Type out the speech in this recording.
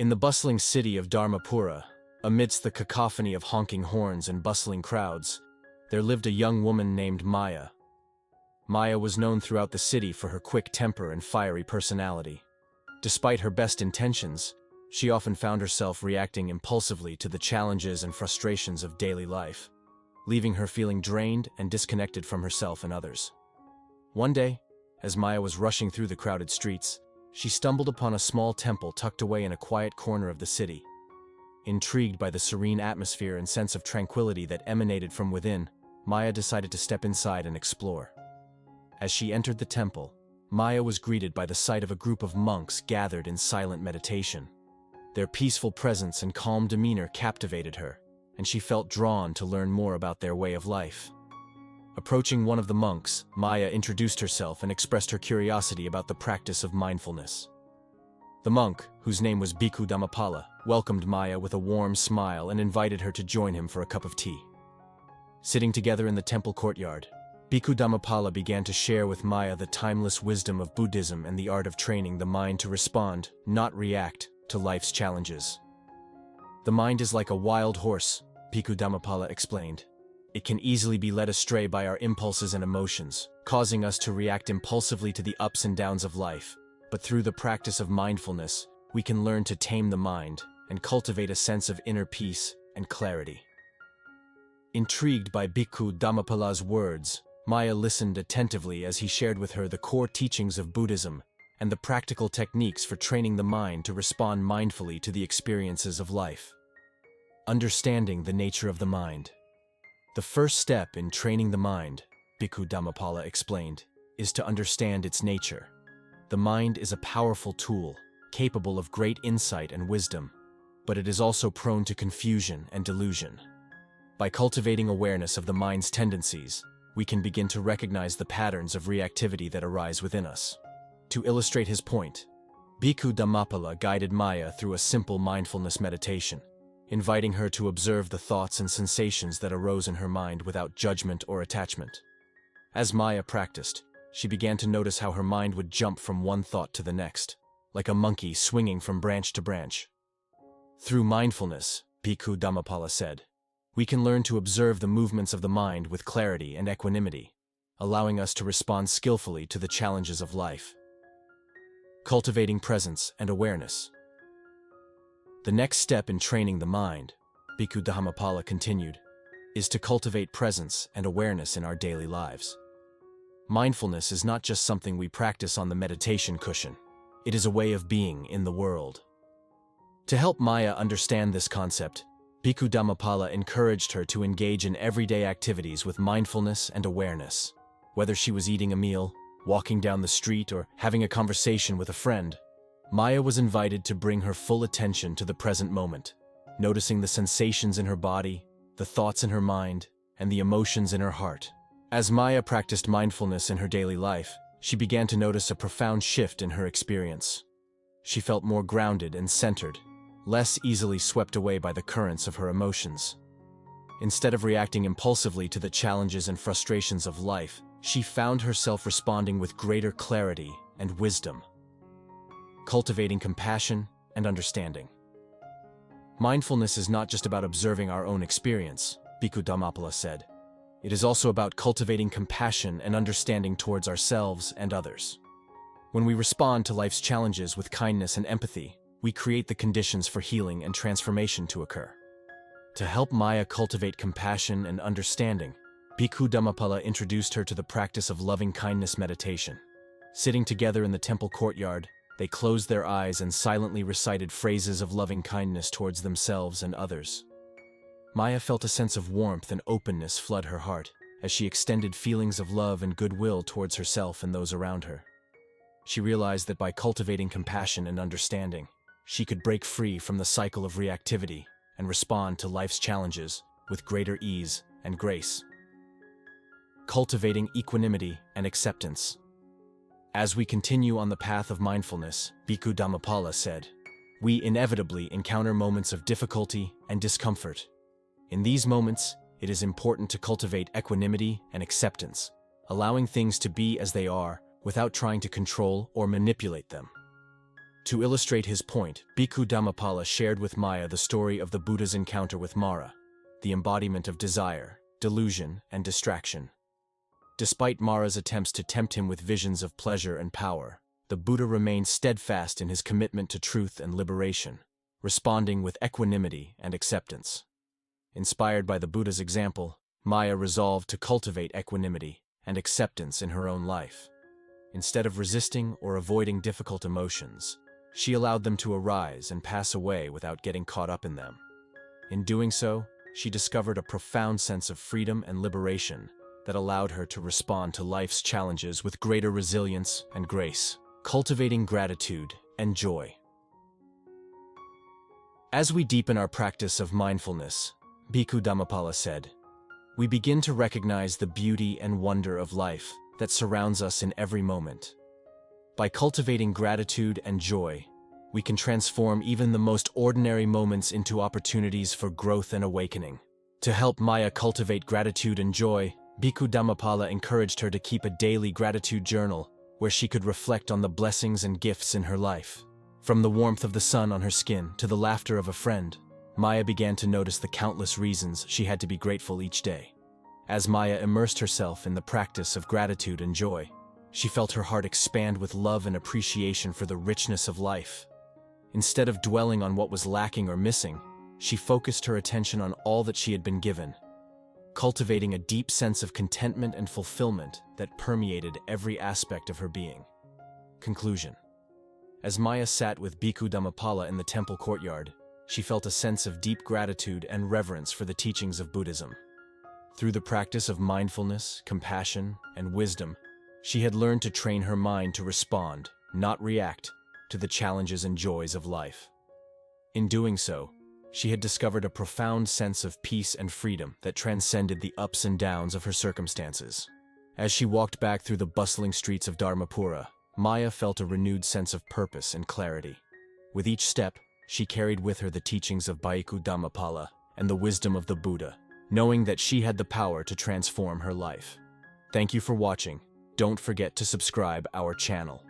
In the bustling city of 𝗪𝗪𝘀𝗀, amidst the cacophony of honking horns and bustling crowds, there lived a young woman named 𝗪𝗂. 𝗪𝗂 was known throughout the city for her quick temper and fiery personality. Despite her best intentions, she often found herself reacting impulsively to the challenges and frustrations of daily life, leaving her feeling drained and disconnected from herself and others. One day, as 𝗪𝗂 was rushing through the crowded streets, she stumbled upon a small temple tucked away in a quiet corner of the city. Intrigued by the serene atmosphere and sense of tranquility that emanated from within, 𝗪𝗂 decided to step inside and explore. As she entered the temple, 𝗪𝗂 was greeted by the sight of a group of monks gathered in silent meditation. Their peaceful presence and calm demeanor captivated her, and she felt drawn to learn more about their way of life. Approaching one of the monks, 𝗪𝗂 introduced herself and expressed her curiosity about the practice of mindfulness. The monk, whose name was Bhikkhu Dhammapala, welcomed 𝗪𝗂 with a warm smile and invited her to join him for a cup of tea. Sitting together in the temple courtyard, Bhikkhu Dhammapala began to share with 𝗪𝗂 the timeless wisdom of Buddhism and the art of training the mind to respond, not react, to life's challenges. The mind is like a wild horse, Bhikkhu Dhammapala explained. It can easily be led astray by our impulses and emotions, causing us to react impulsively to the ups and downs of life. But through the practice of mindfulness, we can learn to tame the mind and cultivate a sense of inner peace and clarity. Intrigued by Bhikkhu Dhammapala's words, 𝗪𝗂 listened attentively as he shared with her the core teachings of Buddhism and the practical techniques for training the mind to respond mindfully to the experiences of life. Understanding the nature of the mind. The first step in training the mind, Bhikkhu Dhammapala explained, is to understand its nature. The mind is a powerful tool, capable of great insight and wisdom, but it is also prone to confusion and delusion. By cultivating awareness of the mind's tendencies, we can begin to recognize the patterns of reactivity that arise within us. To illustrate his point, Bhikkhu Dhammapala guided 𝗪𝗂 through a simple mindfulness meditation, inviting her to observe the thoughts and sensations that arose in her mind without judgment or attachment. As 𝗪𝗂 practiced, she began to notice how her mind would jump from one thought to the next, like a monkey swinging from branch to branch. Through mindfulness, Bhikkhu Dhammapala said, we can learn to observe the movements of the mind with clarity and equanimity, allowing us to respond skillfully to the challenges of life. Cultivating presence and awareness. The next step in training the mind, Bhikkhu Dhammapala continued, is to cultivate presence and awareness in our daily lives. Mindfulness is not just something we practice on the meditation cushion. It is a way of being in the world. To help 𝗪𝗂 understand this concept, Bhikkhu Dhammapala encouraged her to engage in everyday activities with mindfulness and awareness. Whether she was eating a meal, walking down the street, or having a conversation with a friend, 𝗪𝗂 was invited to bring her full attention to the present moment, noticing the sensations in her body, the thoughts in her mind, and the emotions in her heart. As 𝗪𝗂 practiced mindfulness in her daily life, she began to notice a profound shift in her experience. She felt more grounded and centered, less easily swept away by the currents of her emotions. Instead of reacting impulsively to the challenges and frustrations of life, she found herself responding with greater clarity and wisdom. Cultivating compassion and understanding. Mindfulness is not just about observing our own experience, Bhikkhu Dhammapala said. It is also about cultivating compassion and understanding towards ourselves and others. When we respond to life's challenges with kindness and empathy, we create the conditions for healing and transformation to occur. To help 𝗪𝗂 cultivate compassion and understanding, Bhikkhu Dhammapala introduced her to the practice of loving-kindness meditation. Sitting together in the temple courtyard, they closed their eyes and silently recited phrases of loving-kindness towards themselves and others. 𝗪𝗂 felt a sense of warmth and openness flood her heart as she extended feelings of love and goodwill towards herself and those around her. She realized that by cultivating compassion and understanding, she could break free from the cycle of reactivity and respond to life's challenges with greater ease and grace. Cultivating equanimity and acceptance. As we continue on the path of mindfulness, Bhikkhu Dhammapala said, we inevitably encounter moments of difficulty and discomfort. In these moments, it is important to cultivate equanimity and acceptance, allowing things to be as they are without trying to control or manipulate them. To illustrate his point, Bhikkhu Dhammapada shared with Maya the story of the Buddha's encounter with Mara, the embodiment of desire, delusion, and distraction. Despite Mara's attempts to tempt him with visions of pleasure and power, the Buddha remained steadfast in his commitment to truth and liberation, responding with equanimity and acceptance. Inspired by the Buddha's example, Maya resolved to cultivate equanimity and acceptance in her own life. Instead of resisting or avoiding difficult emotions, she allowed them to arise and pass away without getting caught up in them. In doing so, she discovered a profound sense of freedom and liberation that allowed her to respond to life's challenges with greater resilience and grace, cultivating gratitude and joy. As we deepen our practice of mindfulness, Bhikkhu Dhammapada said, we begin to recognize the beauty and wonder of life that surrounds us in every moment. By cultivating gratitude and joy, we can transform even the most ordinary moments into opportunities for growth and awakening. To help Maya cultivate gratitude and joy, Bhikkhu Dhammapada encouraged her to keep a daily gratitude journal where she could reflect on the blessings and gifts in her life. From the warmth of the sun on her skin to the laughter of a friend, Maya began to notice the countless reasons she had to be grateful each day. As Maya immersed herself in the practice of gratitude and joy, she felt her heart expand with love and appreciation for the richness of life. Instead of dwelling on what was lacking or missing, she focused her attention on all that she had been given, cultivating a deep sense of contentment and fulfillment that permeated every aspect of her being. Conclusion. As Maya sat with Bhikkhu Dhammapada in the temple courtyard, she felt a sense of deep gratitude and reverence for the teachings of Buddhism. Through the practice of mindfulness, compassion, and wisdom, she had learned to train her mind to respond, not react, to the challenges and joys of life. In doing so, she had discovered a profound sense of peace and freedom that transcended the ups and downs of her circumstances. As she walked back through the bustling streets of 𝗪𝗶𝘀𝗀𝗃, Maya felt a renewed sense of purpose and clarity. With each step, she carried with her the teachings of Bhikkhu Dhammapada and the wisdom of the Buddha, knowing that she had the power to transform her life. Thank you for watching. Don't forget to subscribe our channel.